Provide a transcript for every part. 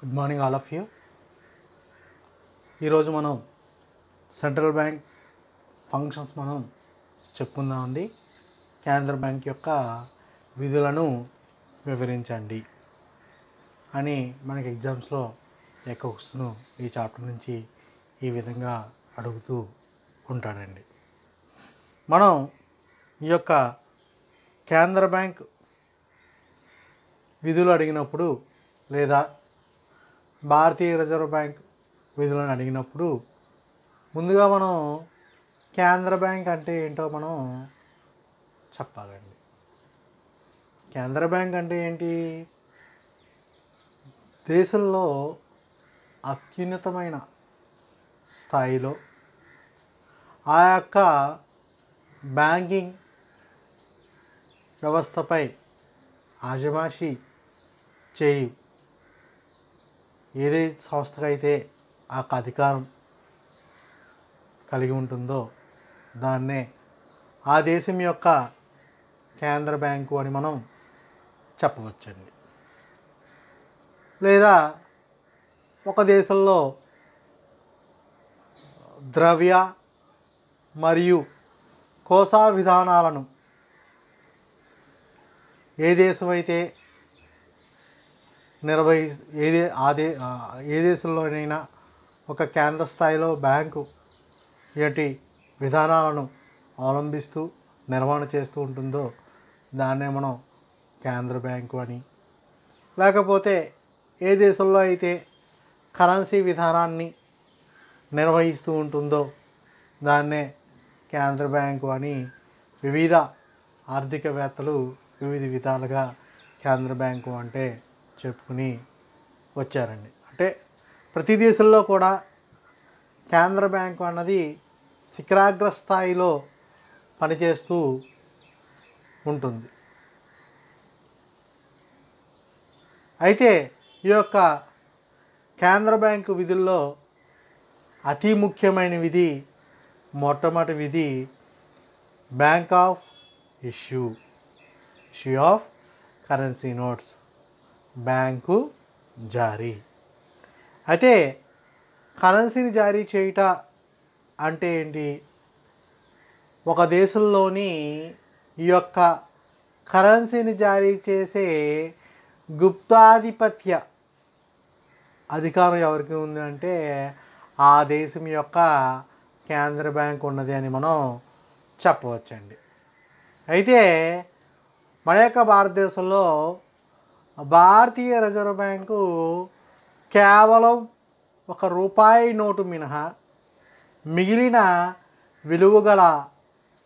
Good morning all of you. ఈరోజు మనం central bank functions మనం చెప్పుకుందామండి. కేంద్ర బ్యాంక్ యొక్క విధులను వివరించండి అని మనకి ఎగ్జామ్స్లో క్వశ్చన్ ఈ చాప్టర్ నుంచి ఈ విధంగా అడుగుతూ ఉంటాడండి. మనం ఈ యొక్క కేంద్ర బ్యాంక్ విధులు అడిగినప్పుడు లేదా భారతీయ రిజర్వ్ బ్యాంక్ విధులను అడిగినప్పుడు ముందుగా మనం కేంద్ర బ్యాంక్ అంటే ఏంటో మనం చెప్పాలండి. కేంద్ర బ్యాంక్ అంటే ఏంటి? దేశంలో అత్యున్నతమైన స్థాయిలో ఆ యొక్క బ్యాంకింగ్ వ్యవస్థపై ఆజమాషి చేయి ఏదైతే సంస్థకైతే ఆ అధికారం కలిగి ఉంటుందో దాన్నే ఆ దేశం యొక్క కేంద్ర బ్యాంకు అని మనం చెప్పవచ్చండి. లేదా ఒక దేశంలో ద్రవ్య మరియు కోసా విధానాలను ఏ దేశమైతే ఏ దేశంలోనైనా ఒక కేంద్ర స్థాయిలో బ్యాంకు ఇలాంటి విధానాలను అవలంబిస్తూ నిర్వహణ చేస్తూ ఉంటుందో దాన్నే మనం కేంద్ర బ్యాంకు అని, లేకపోతే ఏ దేశంలో అయితే కరెన్సీ విధానాన్ని నిర్వహిస్తూ ఉంటుందో దాన్నే కేంద్ర బ్యాంకు అని వివిధ ఆర్థికవేత్తలు వివిధ విధాలుగా కేంద్ర బ్యాంకు అంటే చెప్పుకుని వచ్చారండి. అంటే ప్రతి దేశంలో కూడా కేంద్ర బ్యాంకు అన్నది శిఖరాగ్ర స్థాయిలో పనిచేస్తూ ఉంటుంది. అయితే ఈ యొక్క కేంద్ర బ్యాంకు విధుల్లో అతి ముఖ్యమైన విధి, మొట్టమొదటి విధి bank of issue of currency notes, bank జారీ. అయితే కరెన్సీని జారీ చేయుట అంటే ఏంటి? ఒక దేశంలోని ఈ యొక్క కరెన్సీని జారీ చేసే గుప్తాధిపత్య అధికారం ఎవరికి ఉంది అంటే ఆ దేశం యొక్క కేంద్ర బ్యాంక్ ఉన్నది అని మనం చెప్పవచ్చండి. అయితే మన యొక్క భారతదేశంలో భారతీయ రిజర్వ్ బ్యాంకు కేవలం ₹1 నోటు మినహా మిగిలిన విలువ గల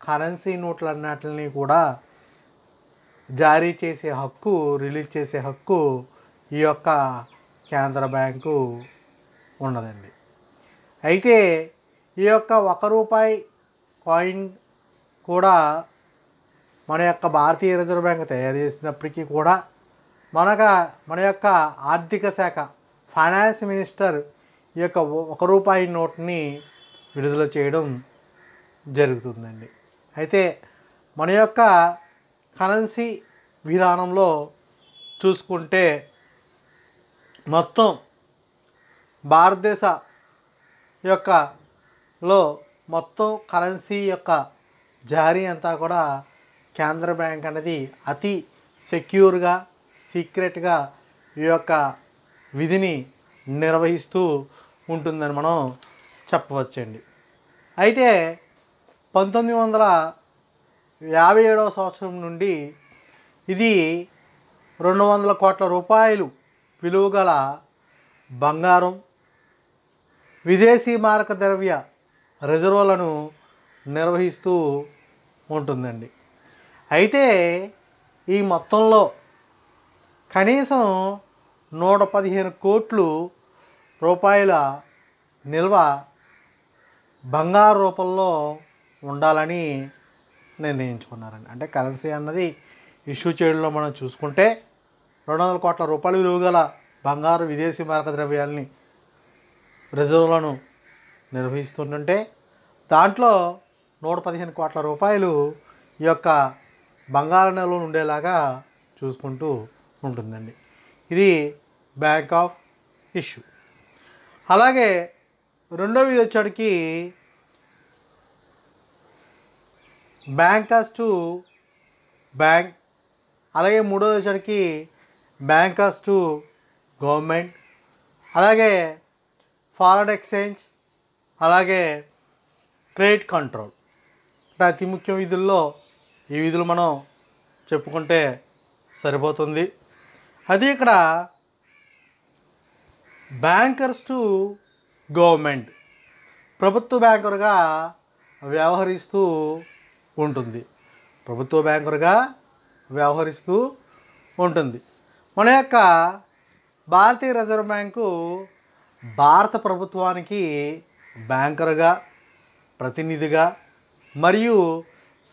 కరెన్సీ నోట్లన్నిటిని కూడా జారీ చేసే హక్కు, రిలీజ్ చేసే హక్కు ఈ యొక్క కేంద్ర బ్యాంకు ఉన్నదండి. అయితే ఈ యొక్క ₹1 కాయిన్ కూడా మన యొక్క భారతీయ రిజర్వ్ బ్యాంక్ తయారు చేసినప్పటికీ కూడా మన యొక్క ఆర్థిక శాఖ ఫైనాన్స్ మినిస్టర్ ఈ యొక్క ₹1 నోట్ని విడుదల చేయడం జరుగుతుందండి. అయితే మన యొక్క కరెన్సీ విధానంలో చూసుకుంటే మొత్తం భారతదేశ మొత్తం కరెన్సీ యొక్క జారీ అంతా కూడా కేంద్ర బ్యాంక్ అనేది అతి సెక్యూర్గా, సీక్రెట్గా ఈ యొక్క విధిని నిర్వహిస్తూ ఉంటుందని మనం చెప్పవచ్చండి. అయితే 1957 సంవత్సరం నుండి ఇది ₹200 కోట్ల విలువ గల బంగారం, విదేశీ మారక ద్రవ్య రిజర్వులను నిర్వహిస్తూ ఉంటుందండి. అయితే ఈ మొత్తంలో కనీసం ₹115 కోట్ల నిల్వ బంగారు రూపంలో ఉండాలని నిర్ణయించుకున్నారండి. అంటే కరెన్సీ అన్నది ఇష్యూ చేయడంలో మనం చూసుకుంటే ₹200 కోట్ల విలువ గల బంగారు, విదేశీ మారక ద్రవ్యాలని రిజర్వులను నిర్వహిస్తుంటే దాంట్లో ₹115 కోట్ల ఈ యొక్క బంగారు నిల్వలు ఉండేలాగా చూసుకుంటూ ఉంటుందండి. ఇది బ్యాంక్ ఆఫ్ ఇష్యూ. అలాగే రెండవ ఇది వచ్చేటికి బ్యాంకర్స్ టు బ్యాంక్. అలాగే మూడవది వచ్చేటికి బ్యాంకర్స్ టు గవర్నమెంట్. అలాగే ఫారెన్ ఎక్స్చేంజ్, అలాగే క్రెడిట్ కంట్రోల్. అంటే అతి ముఖ్య విధుల్లో ఈ విధులు మనం చెప్పుకుంటే సరిపోతుంది. అది ఇక్కడ బ్యాంకర్స్ టు గవర్నమెంట్ ప్రభుత్వ బ్యాంకరుగా వ్యవహరిస్తూ ఉంటుంది. ప్రభుత్వ బ్యాంకరుగా వ్యవహరిస్తూ ఉంటుంది. మన యొక్క భారతీయ రిజర్వ్ బ్యాంకు భారత ప్రభుత్వానికి బ్యాంకరుగా, ప్రతినిధిగా మరియు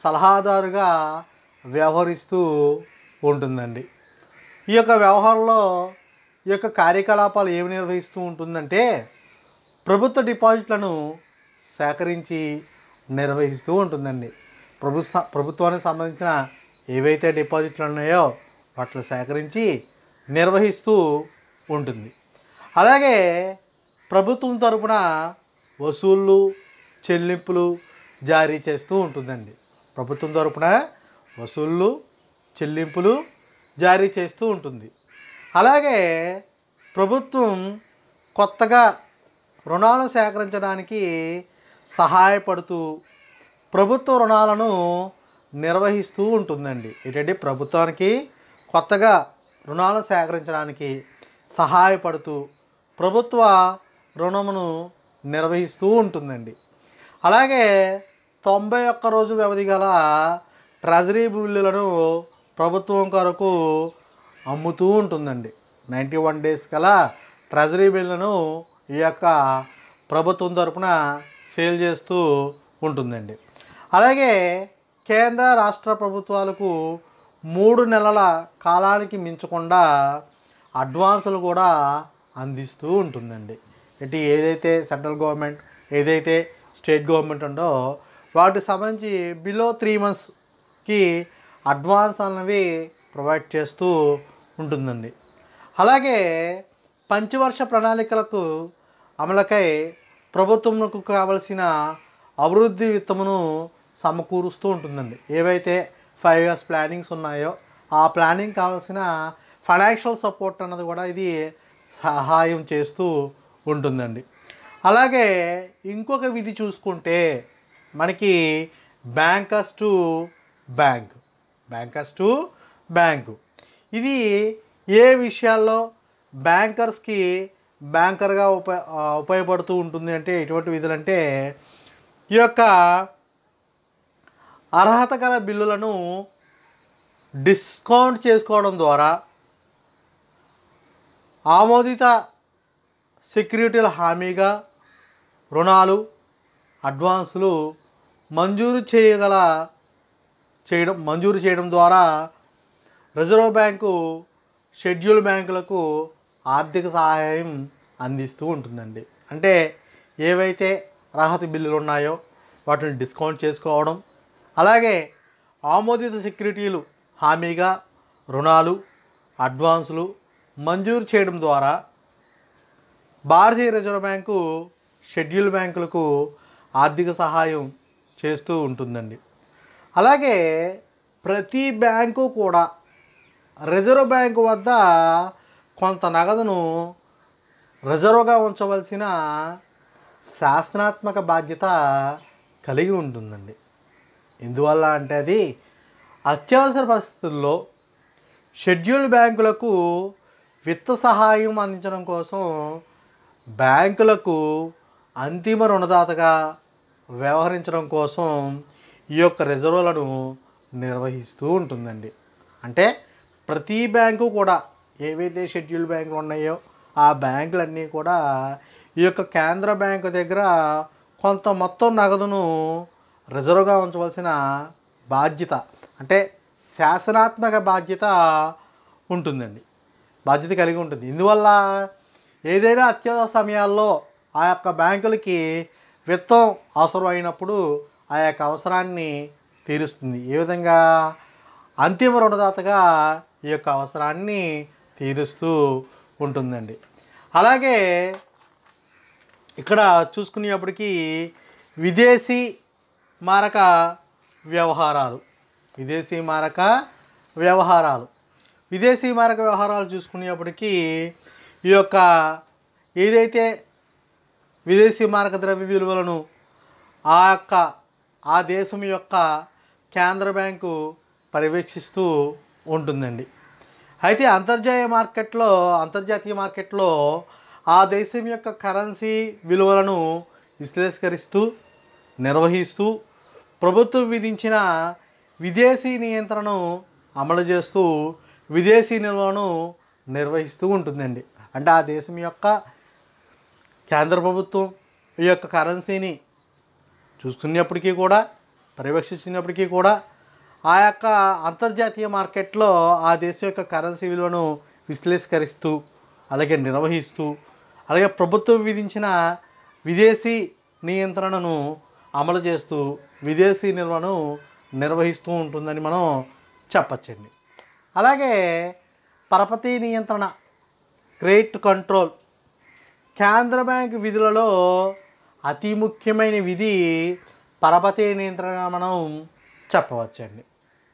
సలహాదారుగా వ్యవహరిస్తూ ఉంటుందండి. ఈ యొక్క వ్యవహారంలో ఈ యొక్క కార్యకలాపాలు ఏమి నిర్వహిస్తూ ఉంటుందంటే ప్రభుత్వ డిపాజిట్లను సేకరించి నిర్వహిస్తూ ఉంటుందండి. ప్రభుత్వానికి సంబంధించిన ఏవైతే డిపాజిట్లు ఉన్నాయో వాటిని సేకరించి నిర్వహిస్తూ ఉంటుంది. అలాగే ప్రభుత్వం తరపున వసూళ్ళు, చెల్లింపులు జారీ చేస్తూ ఉంటుందండి. ప్రభుత్వం తరపున వసూళ్ళు, చెల్లింపులు జారీ చేస్తూ ఉంటుంది. అలాగే ప్రభుత్వం కొత్తగా రుణాలను సేకరించడానికి సహాయపడుతూ ప్రభుత్వ రుణాలను నిర్వహిస్తూ ఉంటుందండి. ఏంటంటే ప్రభుత్వానికి కొత్తగా రుణాలను సేకరించడానికి సహాయపడుతూ ప్రభుత్వ రుణమును నిర్వహిస్తూ ఉంటుందండి. అలాగే 91 రోజు వ్యవధి గల ట్రెజరీ బిల్లులను ప్రభుత్వం కొరకు అమ్ముతూ ఉంటుందండి. 91 డేస్ గల ట్రెజరీ బిల్లును ఈ యొక్క ప్రభుత్వం తరపున సేల్ చేస్తూ ఉంటుందండి. అలాగే కేంద్ర రాష్ట్ర ప్రభుత్వాలకు 3 నెలల కాలానికి మించకుండా అడ్వాన్సులు కూడా అందిస్తూ ఉంటుందండి. ఇటు ఏదైతే సెంట్రల్ గవర్నమెంట్, ఏదైతే స్టేట్ గవర్నమెంట్ ఉందో వాటికి సంబంధించి బిలో 3 మంత్స్కి అడ్వాన్స్ అన్నవి ప్రొవైడ్ చేస్తూ ఉంటుందండి. అలాగే పంచవర్ష ప్రణాళికలకు అమలుకై ప్రభుత్వంకు కావలసిన అభివృద్ధి విత్తమును సమకూరుస్తూ ఉంటుందండి. ఏవైతే 5 ఇయర్స్ ప్లానింగ్స్ ఉన్నాయో ఆ ప్లానింగ్ కావాల్సిన ఫైనాన్షియల్ సపోర్ట్ అన్నది కూడా ఇది సహాయం చేస్తూ ఉంటుందండి. అలాగే ఇంకొక విధి చూసుకుంటే మనకి bankers to bank. Bankers to bank ఇది ఏ విషయాల్లో బ్యాంకర్స్కి బ్యాంకర్గా ఉపయోగపడుతూ ఉంటుంది అంటే ఎటువంటి విధులు అంటే ఈ యొక్క అర్హత గల బిల్లులను డిస్కౌంట్ చేసుకోవడం ద్వారా ఆమోదిత సెక్యూరిటీల హామీగా రుణాలు, అడ్వాన్సులు మంజూరు చేయడం ద్వారా రిజర్వ్ బ్యాంకు షెడ్యూల్ బ్యాంకులకు ఆర్థిక సహాయం అందిస్తూ ఉంటుందండి. అంటే ఏవైతే అర్హత బిల్లులు ఉన్నాయో వాటిని డిస్కౌంట్ చేసుకోవడం, అలాగే ఆమోదిత సెక్యూరిటీలు హామీగా రుణాలు, అడ్వాన్సులు మంజూరు చేయడం ద్వారా భారతీయ రిజర్వ్ బ్యాంకు షెడ్యూల్ బ్యాంకులకు ఆర్థిక సహాయం చేస్తూ ఉంటుందండి. అలాగే ప్రతి బ్యాంకు కూడా రిజర్వ్ బ్యాంకు వద్ద కొంత నగదును రిజర్వ్గా ఉంచవలసిన శాసనాత్మక బాధ్యత కలిగి ఉంటుందండి. ఎందువల్ల అంటే అది అత్యవసర పరిస్థితుల్లో షెడ్యూల్ బ్యాంకులకు విత్త సహాయం అందించడం కోసం బ్యాంకులకు అంతిమ రుణదాతగా వ్యవహరించడం కోసం ఈ యొక్క రిజర్వులను నిర్వహిస్తూ ఉంటుందండి. అంటే ప్రతి బ్యాంకు కూడా ఏవైతే షెడ్యూల్ బ్యాంకులు ఉన్నాయో ఆ బ్యాంకులన్నీ కూడా ఈ యొక్క కేంద్ర బ్యాంకు దగ్గర కొంత మొత్తం నగదును రిజర్వ్గా ఉంచవలసిన బాధ్యత, అంటే శాసనాత్మక బాధ్యత ఉంటుందండి, బాధ్యత కలిగి ఉంటుంది. ఇందువల్ల ఏదైనా అత్యవసర సమయాల్లో ఆ యొక్క బ్యాంకులకి విత్తం అవసరం అయినప్పుడు ఆ యొక్క అవసరాన్ని తీరుస్తుంది. ఏ విధంగా అంతిమ రుణదాతగా ఈ యొక్క అవసరాన్ని తీరుస్తూ ఉంటుందండి. అలాగే ఇక్కడ చూసుకునేప్పటికీ విదేశీ మారక వ్యవహారాలు విదేశీ మారక వ్యవహారాలు చూసుకునేప్పటికీ ఈ యొక్క ఏదైతే విదేశీ మారక ద్రవ్య విలువలను ఆ దేశం యొక్క కేంద్ర బ్యాంకు పర్యవేక్షిస్తూ ఉంటుందండి. అయితే అంతర్జాతీయ మార్కెట్లో ఆ దేశం యొక్క కరెన్సీ విలువలను విశ్లేషీకరిస్తూ నిర్వహిస్తూ ప్రభుత్వం విధించిన విదేశీ నియంత్రణను అమలు చేస్తూ విదేశీ నిల్వను నిర్వహిస్తూ ఉంటుందండి. అంటే ఆ దేశం యొక్క కేంద్ర ప్రభుత్వం ఈ యొక్క కరెన్సీని చూసుకునేప్పటికీ కూడా పర్యవేక్షించినప్పటికీ కూడా ఆ యొక్క అంతర్జాతీయ మార్కెట్లో ఆ దేశం యొక్క కరెన్సీ విలువను విశ్లేషీకరిస్తూ అలాగే నిర్వహిస్తూ అలాగే ప్రభుత్వం విధించిన విదేశీ నియంత్రణను అమలు చేస్తూ విదేశీ నిల్వను నిర్వహిస్తూ ఉంటుందని మనం చెప్పచ్చండి. అలాగే పరపతి నియంత్రణ క్రెడిట్ కంట్రోల్ కేంద్ర బ్యాంకు విధులలో అతి ముఖ్యమైన విధి పరపతి నియంత్రణ మనం చెప్పవచ్చండి.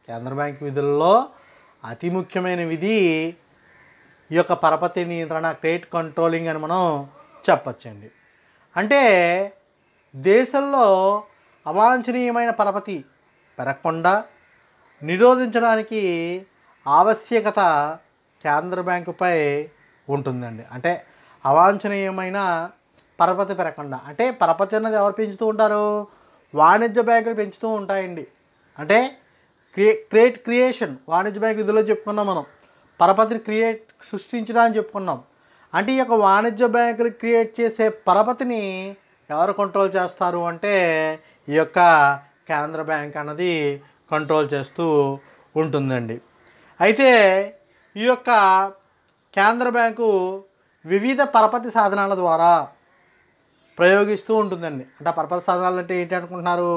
కేంద్ర బ్యాంకు విధులలో అతి ముఖ్యమైన విధి ఈ యొక్క పరపతి నియంత్రణ క్రెడిట్ కంట్రోలింగ్ అని మనం చెప్పచ్చండి. అంటే దేశంలో అవాంఛనీయమైన పరపతి పెరగకుండా నిరోధించడానికి ఆవశ్యకత కేంద్ర బ్యాంకుపై ఉంటుందండి. అంటే అవాంఛనీయమైన పరపతి పెరగకుండా, అంటే పరపతి అన్నది ఎవరు పెంచుతూ ఉంటారు? వాణిజ్య బ్యాంకులు పెంచుతూ ఉంటాయండి. అంటే క్రియేషన్ వాణిజ్య బ్యాంకు విధుల్లో చెప్పుకున్నాం మనం, పరపతిని సృష్టించడానికి చెప్పుకున్నాం. అంటే ఈ యొక్క వాణిజ్య బ్యాంకులు క్రియేట్ చేసే పరపతిని ఎవరు కంట్రోల్ చేస్తారు అంటే ఈ యొక్క కేంద్ర బ్యాంక్ అన్నది కంట్రోల్ చేస్తూ ఉంటుందండి. అయితే ఈ యొక్క కేంద్ర బ్యాంకు వివిధ పరపతి సాధనాల ద్వారా ప్రయోగిస్తూ ఉంటుందండి. అంటే పరపతి సాధనాలు అంటే ఏంటి అనుకుంటున్నారు?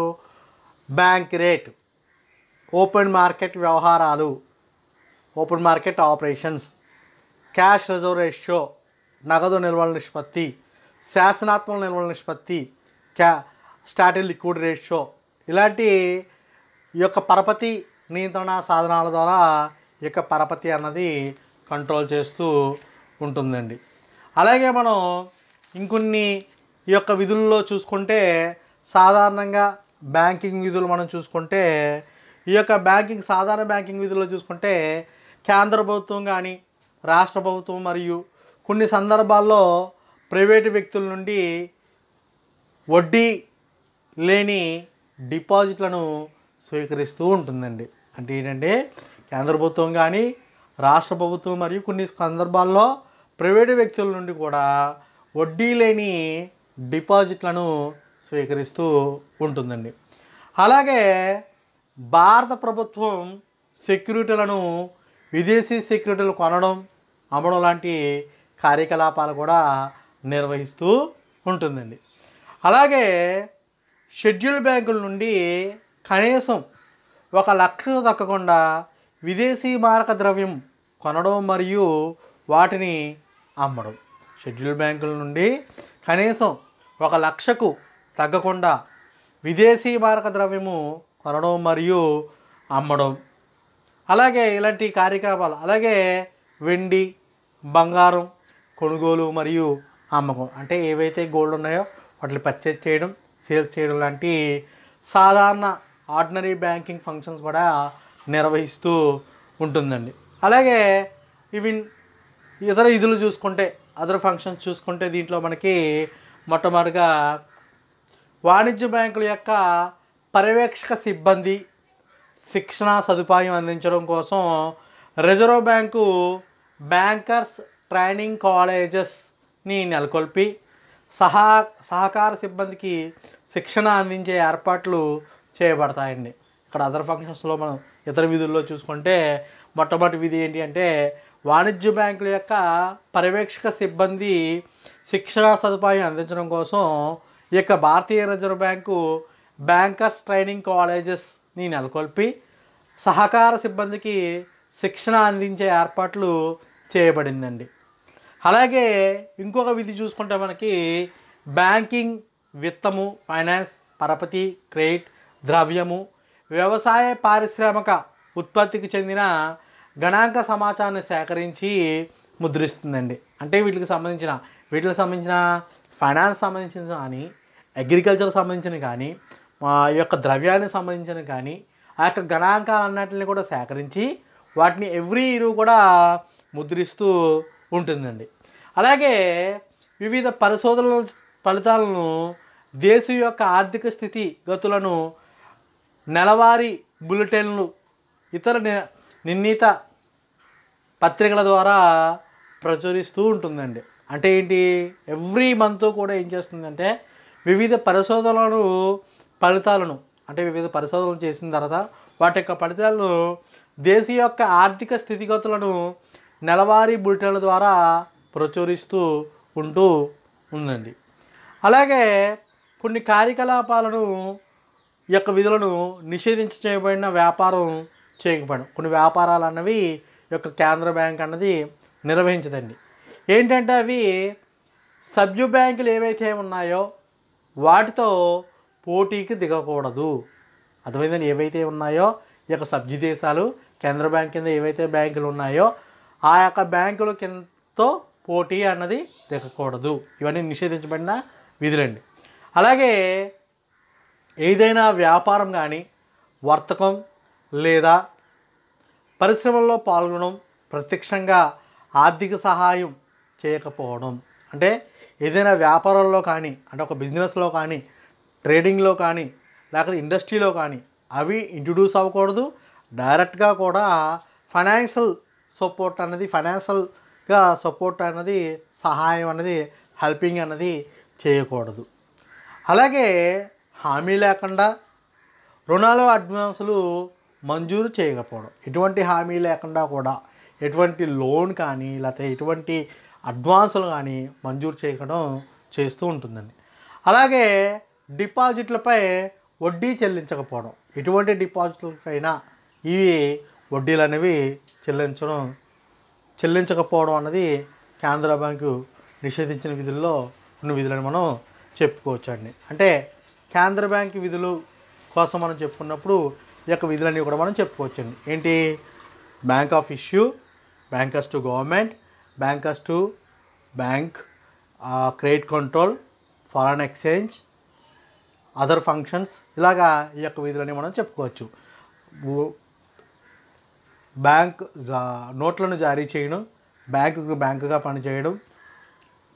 బ్యాంక్ రేట్, ఓపెన్ మార్కెట్ వ్యవహారాలు, open market operations, cash reserve ratio, నగదు నిల్వల నిష్పత్తి, శాసనాత్మక నిల్వల నిష్పత్తి, స్టాటిక్ లిక్విడ్ రేషియో, ఇలాంటి ఈ యొక్క పరపతి నియంత్రణ సాధనాల ద్వారా ఈ యొక్క పరపతి అన్నది కంట్రోల్ చేస్తూ ఉంటుందండి. అలాగే మనం ఇంకొన్ని ఈ యొక్క విధుల్లో చూసుకుంటే సాధారణంగా బ్యాంకింగ్ విధులు మనం చూసుకుంటే ఈ యొక్క సాధారణ బ్యాంకింగ్ విధుల్లో చూసుకుంటే కేంద్ర ప్రభుత్వం కానీ రాష్ట్ర ప్రభుత్వం మరియు కొన్ని సందర్భాల్లో ప్రైవేటు వ్యక్తుల నుండి వడ్డీ లేని డిపాజిట్లను స్వీకరిస్తూ ఉంటుందండి. అంటే ఏంటంటే కేంద్ర ప్రభుత్వం కానీ రాష్ట్ర ప్రభుత్వం మరియు కొన్ని సందర్భాల్లో ప్రైవేటు వ్యక్తుల నుండి కూడా వడ్డీ లేని డిపాజిట్లను స్వీకరిస్తూ ఉంటుందండి. అలాగే భారత ప్రభుత్వం సెక్యూరిటీలను విదేశీ సెక్యూరిటీలు కొనడం అమ్మడం లాంటి కార్యకలాపాలు కూడా నిర్వహిస్తూ ఉంటుందండి. అలాగే షెడ్యూల్ బ్యాంకుల నుండి కనీసం 1 లక్ష తగ్గకుండా విదేశీ మారక ద్రవ్యం కొనడం మరియు వాటిని అమ్మడం. షెడ్యూల్ బ్యాంకుల నుండి కనీసం 1 లక్షకు తగ్గకుండా విదేశీ మారక ద్రవ్యము కొనడం మరియు అమ్మడం. అలాగే ఇలాంటి కార్యకలాపాలు, అలాగే వెండి బంగారం కొనుగోలు మరియు అమ్మకం, అంటే ఏవైతే గోల్డ్ ఉన్నాయో వాటిని పర్చేజ్ చేయడం సేల్స్ చేయడం లాంటి సాధారణ ఆర్డినరీ బ్యాంకింగ్ ఫంక్షన్స్ కూడా నిర్వహిస్తూ ఉంటుందండి. అలాగే ఇతర విధులు చూసుకుంటే అదర్ ఫంక్షన్స్ చూసుకుంటే దీంట్లో మనకి మొట్టమొదటిగా వాణిజ్య బ్యాంకుల యొక్క పర్యవేక్షక సిబ్బంది శిక్షణ సదుపాయం అందించడం కోసం రిజర్వ్ బ్యాంకు బ్యాంకర్స్ ట్రైనింగ్ కాలేజెస్ని నెలకొల్పి సహకార సిబ్బందికి శిక్షణ అందించే ఏర్పాట్లు చేయబడతాయండి. ఇక్కడ అదర్ ఫంక్షన్స్లో మనం ఇతర విధుల్లో చూసుకుంటే మొట్టమొదటి విధి ఏంటి అంటే వాణిజ్య బ్యాంకుల యొక్క పర్యవేక్షక సిబ్బంది శిక్షణ సదుపాయం అందించడం కోసం ఈ యొక్క భారతీయ రిజర్వ్ బ్యాంకు బ్యాంకర్స్ ట్రైనింగ్ కాలేజెస్ని నెలకొల్పి సహకార సిబ్బందికి శిక్షణ అందించే ఏర్పాట్లు చేయబడిందండి. అలాగే ఇంకొక విధి చూసుకుంటే మనకి బ్యాంకింగ్, విత్తము, ఫైనాన్స్, పరపతి, క్రెడిట్, ద్రవ్యము, వ్యవసాయ పారిశ్రామిక ఉత్పత్తికి చెందిన గణాంక సమాచారాన్ని సేకరించి ముద్రిస్తుందండి. అంటే వీటికి సంబంధించిన ఫైనాన్స్ సంబంధించిన కానీ, అగ్రికల్చర్కి సంబంధించిన కానీ, ఈ యొక్క ద్రవ్యానికి సంబంధించిన కానీ ఆ యొక్క గణాంకాలన్నింటిని కూడా సేకరించి వాటిని ఎవ్రీ ఇయర్ కూడా ముద్రిస్తూ ఉంటుందండి. అలాగే వివిధ పరిశోధనల ఫలితాలను, దేశం యొక్క ఆర్థిక స్థితి గతులను నెలవారీ బులెటిన్లు, ఇతర నిర్ణీత పత్రికల ద్వారా ప్రచురిస్తూ ఉంటుందండి. అంటే ఏంటి, ఎవ్రీ మంత్ కూడా ఏం చేస్తుందంటే వివిధ ఫలితాలను అంటే వివిధ పరిశోధనలు చేసిన తర్వాత వాటి యొక్క ఫలితాలను దేశ యొక్క ఆర్థిక స్థితిగతులను నెలవారీ బులెటిన్ల ద్వారా ప్రచురిస్తూ ఉందండి. అలాగే కొన్ని కార్యకలాపాలను ఈ యొక్క విధులను నిషేధించబడిన వ్యాపారం చేయకపోవడం, కొన్ని వ్యాపారాలు అన్నవి ఈ యొక్క కేంద్ర బ్యాంక్ అన్నది నిర్వహించదండి. ఏంటంటే అవి సభ్య బ్యాంకులు ఏవైతే ఉన్నాయో వాటితో పోటీకి దిగకూడదు. అర్థమైందని, ఏవైతే ఉన్నాయో ఈ యొక్క సభ్య దేశాలు కేంద్ర బ్యాంక్ కింద ఏవైతే బ్యాంకులు ఉన్నాయో ఆ యొక్క బ్యాంకుల కిందతో పోటీ అన్నది దిగకూడదు. ఇవన్నీ నిషేధించబడిన విధులండి. అలాగే ఏదైనా వ్యాపారం కానీ, వర్తకం లేదా పరిశ్రమల్లో పాల్గొనడం, ప్రత్యక్షంగా ఆర్థిక సహాయం చేయకపోవడం. అంటే ఏదైనా వ్యాపారంలో కానీ, అంటే ఒక బిజినెస్లో కానీ, ట్రేడింగ్లో కానీ, లేకపోతే ఇండస్ట్రీలో కానీ అవి ఇంట్రడ్యూస్ అవ్వకూడదు. డైరెక్ట్గా కూడా ఫైనాన్షియల్గా సపోర్ట్ అన్నది, సహాయం అన్నది, హెల్పింగ్ అన్నది చేయకూడదు. అలాగే హామీ లేకుండా రుణాలు, అడ్వాన్సులు మంజూరు చేయకపోవడం. ఎటువంటి హామీ లేకుండా కూడా ఎటువంటి లోన్ కానీ లేకపోతే ఎటువంటి అడ్వాన్సులు కానీ మంజూరు చేయడం చేస్తూ ఉంటుందండి. అలాగే డిపాజిట్లపై వడ్డీ చెల్లించకపోవడం. ఎటువంటి డిపాజిట్లకైనా ఈ వడ్డీలు అనేవి చెల్లించకపోవడం అన్నది కేంద్ర బ్యాంకు నిషేధించిన విధుల్లో కొన్ని విధులను మనం చెప్పుకోవచ్చండి. అంటే కేంద్ర బ్యాంకు విధులు కోసం మనం చెప్పుకున్నప్పుడు ఈ యొక్క విధులన్నీ కూడా మనం చెప్పుకోవచ్చండి. ఏంటి, bank of issue, bankers to government, bankers to bank, credit control, foreign exchange, other functions, ఇలాగా ఈ యొక్క విధులని మనం చెప్పుకోవచ్చు. బ్యాంక్ నోట్లను జారీ చేయడం, బ్యాంకుగా పనిచేయడం,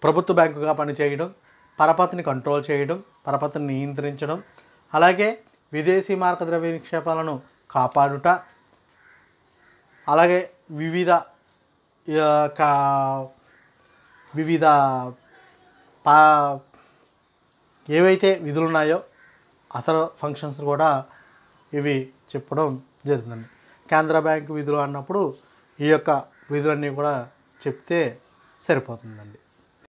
ప్రభుత్వ బ్యాంకుగా పనిచేయడం, పరపతిని కంట్రోల్ చేయడం, పరపతిని నియంత్రించడం, అలాగే విదేశీ మార్క ద్రవ్య నిక్షేపాలను కాపాడుట, అలాగే వివిధ ఏవైతే విధులు ఉన్నాయో అతర ఫంక్షన్స్ కూడా ఇవి చెప్పడం జరుగుతుందండి. కేంద్ర బ్యాంకు విధులు అన్నప్పుడు ఈ యొక్క విధులన్నీ కూడా చెప్తే సరిపోతుందండి.